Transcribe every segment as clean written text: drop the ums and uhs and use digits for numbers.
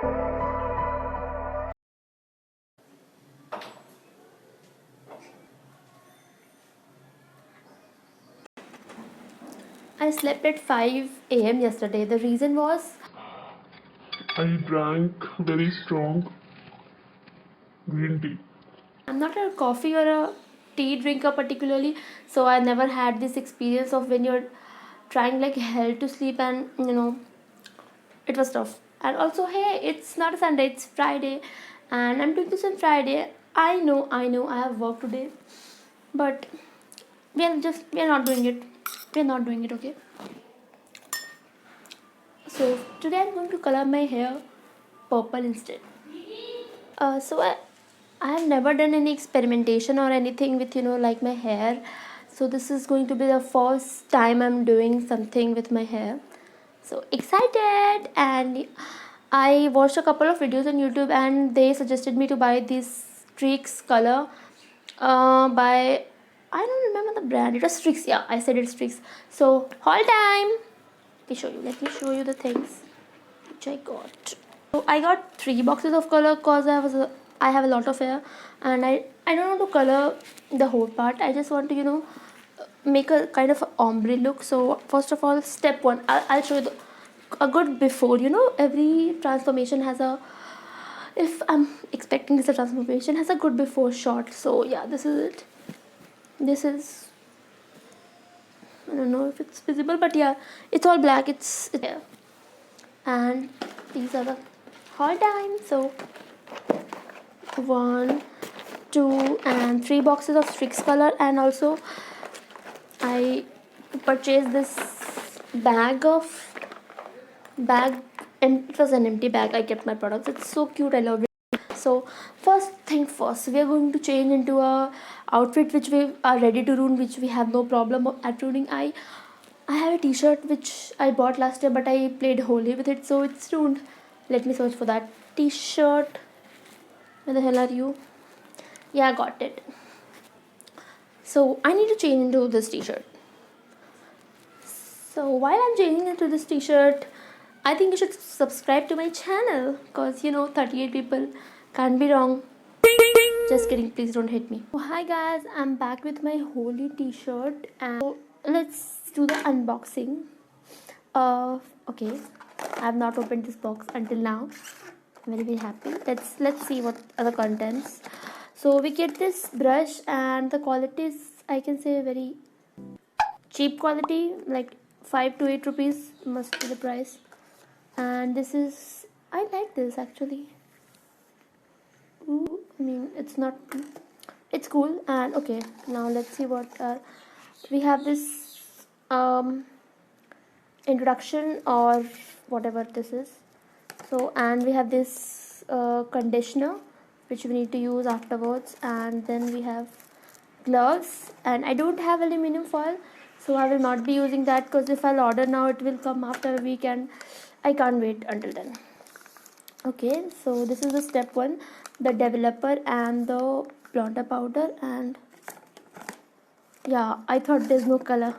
I slept at 5 a.m. yesterday. The reason was I drank very strong green tea. I'm not a coffee or a tea drinker particularly, so I never had this experience of when you're trying like hell to sleep, and it was tough. And also, hey, it's not a Sunday, it's Friday, and I'm doing this on Friday. I know, I have work today, but we are not doing it. We are not doing it, okay? So today I'm going to color my hair purple instead. I have never done any experimentation or anything with like my hair. So this is going to be the first time I'm doing something with my hair. So excited, and I watched a couple of videos on YouTube and they suggested me to buy this Streaks color by, I don't remember the brand. It was Streaks. Yeah, I said it's Streaks. So hold time. Let me show you the things which I got. So I got 3 boxes of color because I have a lot of hair, and I don't want to color the whole part. I just want to make a kind of ombre look. So first of all, step one, I'll show you a good before. Every transformation has a, if I'm expecting this a transformation, has a good before shot. So yeah, this is it. This is, I don't know if it's visible, but yeah, it's all black. It's there, and these are the haul time. So 1, 2, and 3 boxes of Strix color, and also I purchased this bag and it was an empty bag. I kept my products. It's so cute. I love it. So first thing first, we are going to change into a outfit which we are ready to ruin, which we have no problem at ruining. I have a t-shirt which I bought last year, but I played Holi with it, so it's ruined. Let me search for that t-shirt. Where the hell are you? Yeah, I got it. So I need to change into this t-shirt. So while I'm changing into this t-shirt, I think you should subscribe to my channel, because 38 people can't be wrong. Just kidding, please don't hit me. Oh, hi guys, I'm back with my Holi t-shirt, and so let's do the unboxing. Okay, I have not opened this box until now. I'm very happy. Let's see what are the contents. So we get this brush, and the quality is, I can say, very cheap quality, like 5 to 8 rupees must be the price. And this is, I like this actually. Ooh, I mean, it's cool. And okay, now let's see what we have. This introduction or whatever this is. So, and we have this conditioner which we need to use afterwards, and then we have gloves, and I don't have aluminum foil, so I will not be using that, because if I'll order now it will come after a week and I can't wait until then. Okay, so this is the step one, the developer and the blonder powder. And yeah, I thought there's no color.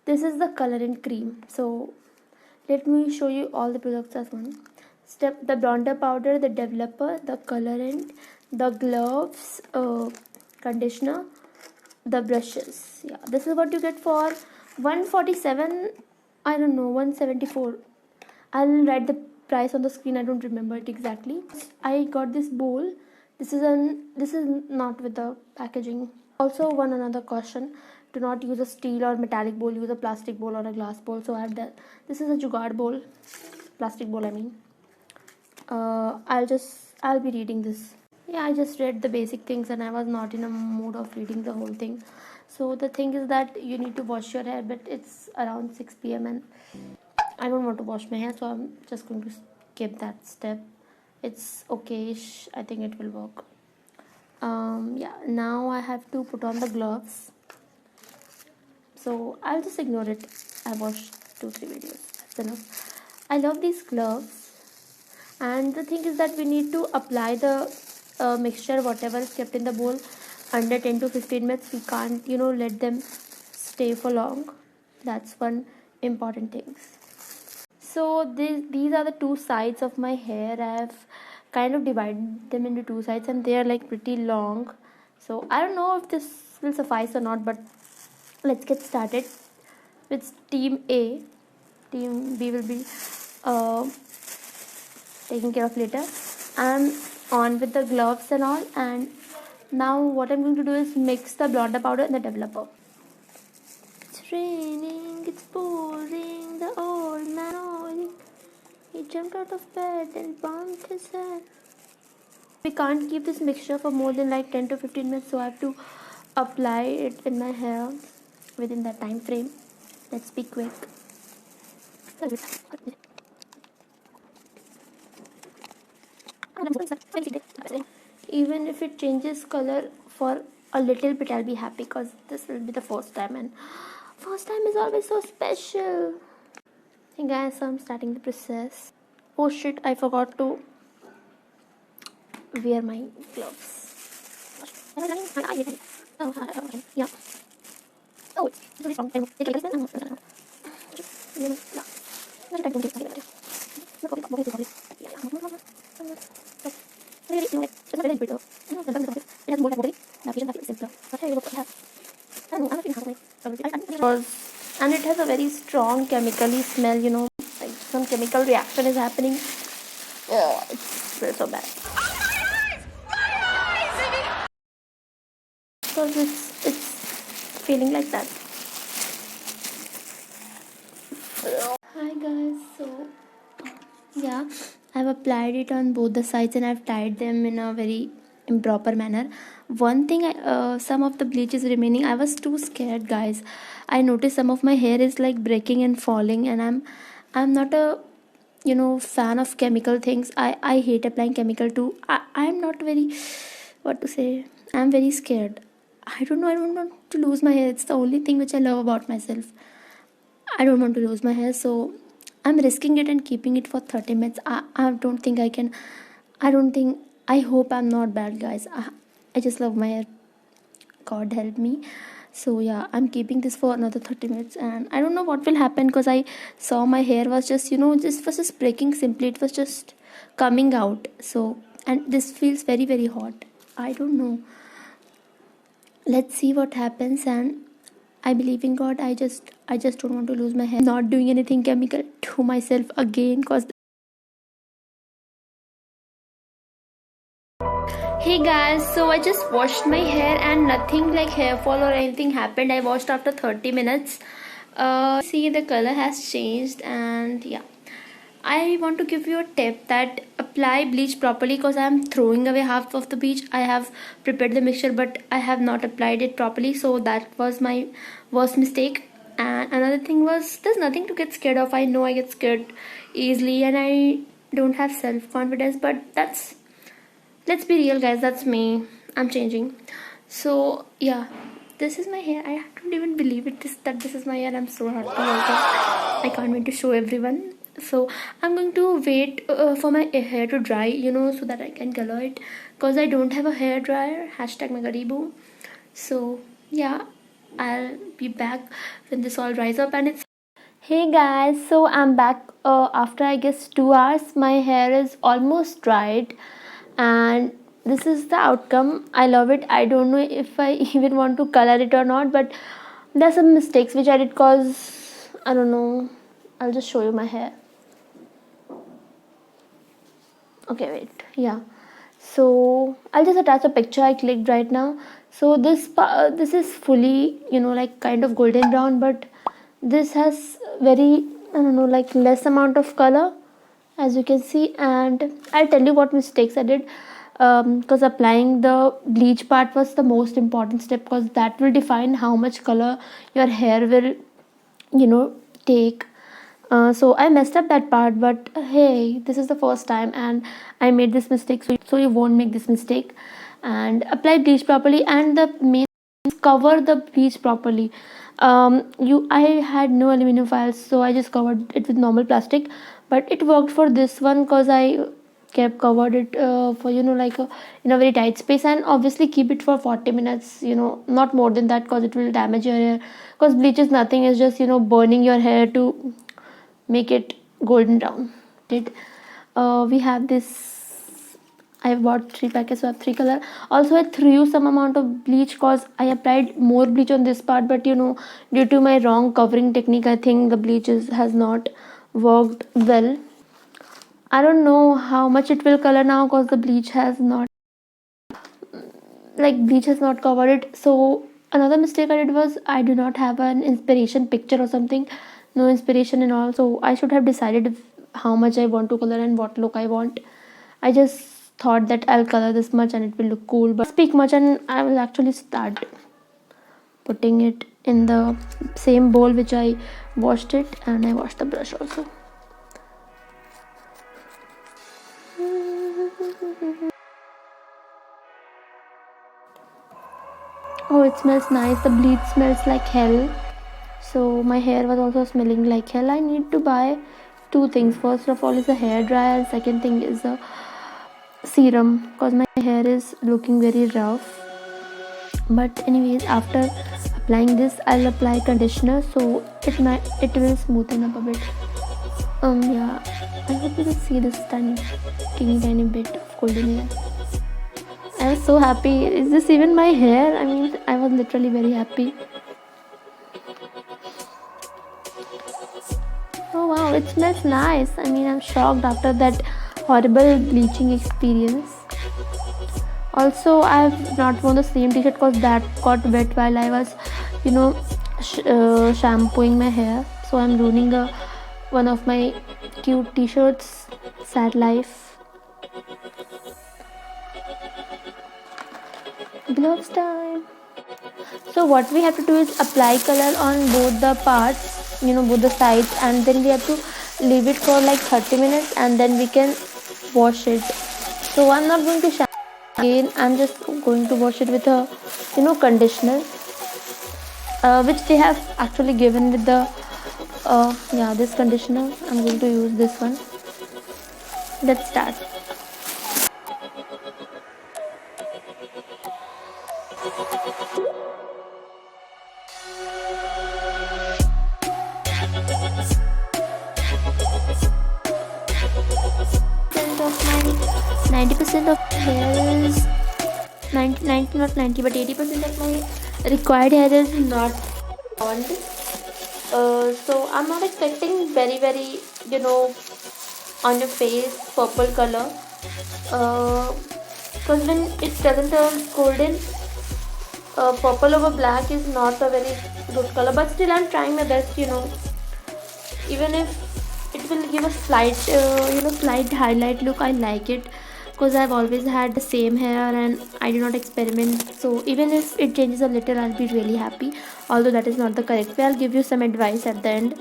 This is the colorant cream. So let me show you all the products as one step: the blonder powder, the developer, the colorant, the gloves, conditioner, the brushes. Yeah, this is what you get for 147. I don't know, 174. I'll write the price on the screen. I don't remember it exactly. I got this bowl. This is not with the packaging. Also, one another caution: do not use a steel or metallic bowl. Use a plastic bowl or a glass bowl. So I have that. This is a jugaad bowl, plastic bowl, I mean. I'll be reading this. Yeah, I just read the basic things and I was not in a mood of reading the whole thing. So the thing is that you need to wash your hair, but it's around 6 p.m. and I don't want to wash my hair, so I'm just going to skip that step. It's okayish. I think it will work. Yeah, now I have to put on the gloves. So I'll just ignore it. I watched 2-3 videos. That's enough. I love these gloves. And the thing is that we need to apply the mixture, whatever is kept in the bowl, under 10 to 15 minutes. We can't, let them stay for long. That's one important thing. So these are the two sides of my hair. I have kind of divided them into two sides and they are like pretty long. So I don't know if this will suffice or not, but let's get started with team A. Team B will be uh, taken care of later. I'm on with the gloves and all, and now what I'm going to do is mix the blonder powder and the developer. It's raining, it's pouring, the old man oil. He jumped out of bed and bumped his head. We can't keep this mixture for more than like 10 to 15 minutes, so I have to apply it in my hair within that time frame. Let's be quick. Even if it changes color for a little bit, I'll be happy because this will be the first time, and first time is always so special. Hey guys, so I'm starting the process. Oh shit, I forgot to wear my gloves. Yeah. Oh, it's really strong. And it has a very strong chemically smell, you know, like some chemical reaction is happening. Oh, it smells so bad. Because it's feeling like that. Hi guys, so yeah, I've applied it on both the sides and I've tied them in a very improper manner. One thing, some of the bleach is remaining. I was too scared, guys. I noticed some of my hair is like breaking and falling, and I'm not a fan of chemical things. I hate applying chemical too. I'm not very, what to say, I'm very scared. I don't know, I don't want to lose my hair. It's the only thing which I love about myself. I don't want to lose my hair, so I'm risking it and keeping it for 30 minutes. I don't think I can. I don't think. I hope I'm not bad, guys. I just love my hair. God help me. So yeah, I'm keeping this for another 30 minutes, and I don't know what will happen because I saw my hair was just just breaking simply. It was just coming out. So, and this feels very very hot. I don't know. Let's see what happens, and I believe in God. I just don't want to lose my hair. Not doing anything chemical to myself again, cause hey guys, so I just washed my hair and nothing like hair fall or anything happened. I washed after 30 minutes. See, the color has changed, and yeah, I want to give you a tip that apply bleach properly because I am throwing away half of the bleach. I have prepared the mixture, but I have not applied it properly, so that was my worst mistake. And another thing was, there's nothing to get scared of. I know I get scared easily and I don't have self-confidence, but let's be real, guys, that's me. I'm changing. So yeah, this is my hair. I don't even believe it that this is my hair. I'm so happy also. I can't wait to show everyone. So I'm going to wait for my hair to dry, so that I can color it, because I don't have a hair dryer. Hashtag Megaribu. So yeah, I'll be back when this all dries up. And it's hey guys, so I'm back after I guess 2 hours. My hair is almost dried, and this is the outcome. I love it. I don't know if I even want to color it or not, but there's some mistakes which I did, cause I don't know. I'll just show you my hair. Okay, wait. Yeah. So I'll just attach a picture I clicked right now. So this is fully like kind of golden brown, but this has very like less amount of color, as you can see. And I'll tell you what mistakes I did, because applying the bleach part was the most important step, because that will define how much color your hair will take. So I messed up that part, but hey, this is the first time and I made this mistake, so you won't make this mistake. And apply bleach properly, and the main cover the bleach properly. I had no aluminum files, so I just covered it with normal plastic, but it worked for this one because I kept covered it for like in a very tight space. And obviously keep it for 40 minutes, not more than that, because it will damage your hair. Because bleach is nothing, it's just burning your hair to make it golden brown. We have this. I bought 3 packets, so I have 3 color. Also, I threw some amount of bleach because I applied more bleach on this part, but due to my wrong covering technique, I think the bleach has not worked well. I don't know how much it will color now because the bleach has not covered it. So another mistake I did was I do not have an inspiration picture or something, no inspiration and all. So I should have decided how much I want to color and what look I want. I just thought that I'll color this much and it will look cool, but speak much, and I will actually start putting it in the same bowl which I washed it, and I washed the brush also. Oh, it smells nice. The bleach smells like hell. So my hair was also smelling like hell. I need to buy 2 things. First of all is a hair dryer. Second thing is a serum because my hair is looking very rough. But anyways, after applying this, I'll apply conditioner so it will smoothen up a bit. Yeah, I hope you can see this tiny bit of golden hair. I was so happy. Is this even my hair? I mean, I was literally very happy. Oh wow, it smells nice. I mean, I'm shocked after that horrible bleaching experience. Also, I have not worn the same t-shirt because that got wet while I was, shampooing my hair. So I'm ruining one of my cute t-shirts. Sad life. Gloves time. So what we have to do is apply color on both the parts, both the sides, and then we have to leave it for like 30 minutes and then we can wash it. So I'm not going to shampoo again. I'm just going to wash it with a conditioner, which they have actually given with the this conditioner. I'm going to use this one. Let's start. Of my 90% of hair is 90 not 90 but 80% of my required hair is not blonde. So I'm not expecting very on your face purple color, because when it doesn't turn golden, purple over black is not a very good color, but still I'm trying my best, even if it will give a slight highlight look. I like it because I've always had the same hair and I do not experiment, so even if it changes a little, I'll be really happy. Although that is not the correct way, I'll give you some advice at the end,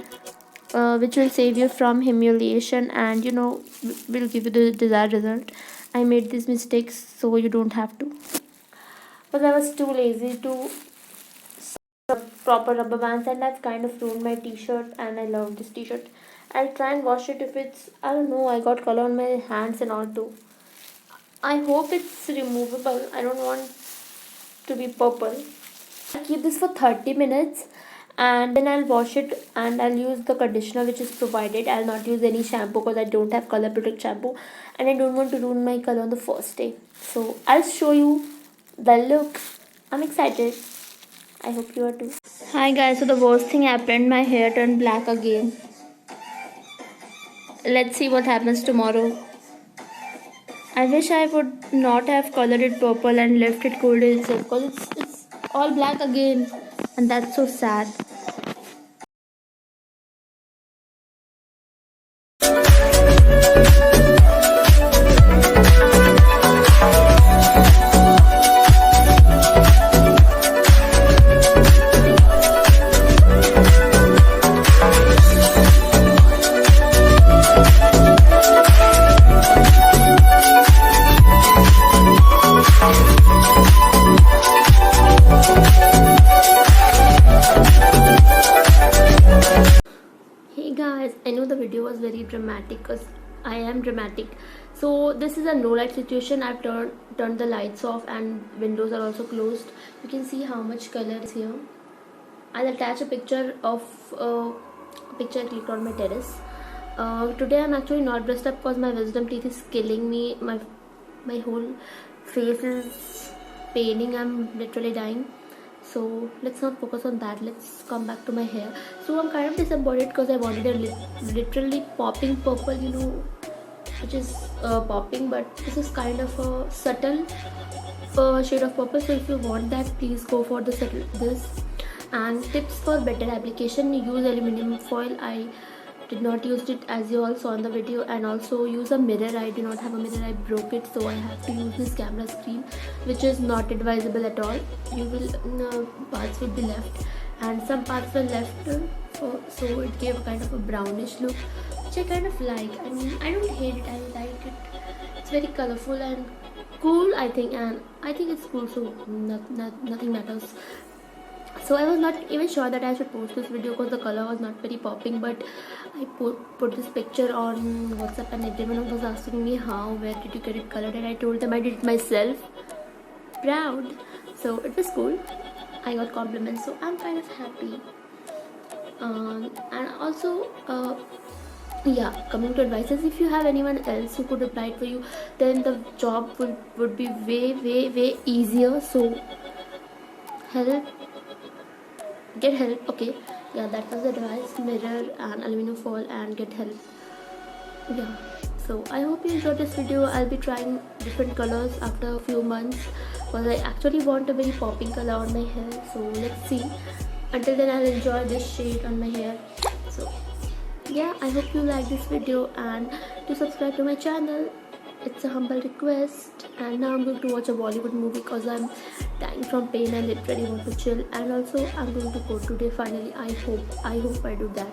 which will save you from humiliation and will give you the desired result. I made these mistakes so you don't have to, but I was too lazy to proper rubber bands, and I've kind of ruined my t-shirt, and I love this t-shirt. I'll try and wash it if it's, I don't know, I got color on my hands and all too. I hope it's removable. I don't want to be purple. I'll keep this for 30 minutes and then I'll wash it and I'll use the conditioner which is provided. I'll not use any shampoo because I don't have color protect shampoo and I don't want to ruin my color on the first day. So I'll show you the look. I'm excited. I hope you are too. Hi guys, so the worst thing happened. My hair turned black again. Let's see what happens tomorrow. I wish I would not have colored it purple and left it golden instead, because it's all black again and that's so sad. I know the video was very dramatic because I am dramatic. So this is a no light situation. I've turned the lights off and windows are also closed. You can see how much color is here. I'll attach a picture of a picture I clicked on my terrace. Today I'm actually not dressed up because my wisdom teeth is killing me. My whole face is paining. I'm literally dying. So let's not focus on that. Let's come back to my hair. So I'm kind of disappointed because I wanted a literally popping purple, which is popping, but this is kind of a subtle shade of purple. So if you want that, please go for this. And tips for better application: use aluminum foil. I did not use it, as you all saw in the video. And also use a mirror. I do not have a mirror, I broke it, so I have to use this camera screen, which is not advisable at all. You will parts will be left, and some parts were left, so it gave kind of a brownish look, which I kind of like. I mean, I don't hate it, I like it. It's very colorful and cool, I think, and I think it's cool, so nothing matters. So I was not even sure that I should post this video because the color was not very popping, but I put this picture on WhatsApp and everyone was asking me where did you get it colored, and I told them I did it myself. Proud. So it was cool. I got compliments, so I'm kind of happy. And also yeah, coming to advices, if you have anyone else who could apply it for you, then the job would be way easier. So get help. Okay, yeah, that was the advice: mirror and aluminum foil and get help. Yeah, so I hope you enjoyed this video. I'll be trying different colors after a few months because I actually want a very popping color on my hair. So let's see. Until then, I'll enjoy this shade on my hair. So yeah, I hope you like this video and to subscribe to my channel. It's a humble request. And now I'm going to watch a Bollywood movie because I'm dying from pain and literally want to chill. And also I'm going to go today finally. I hope I do that.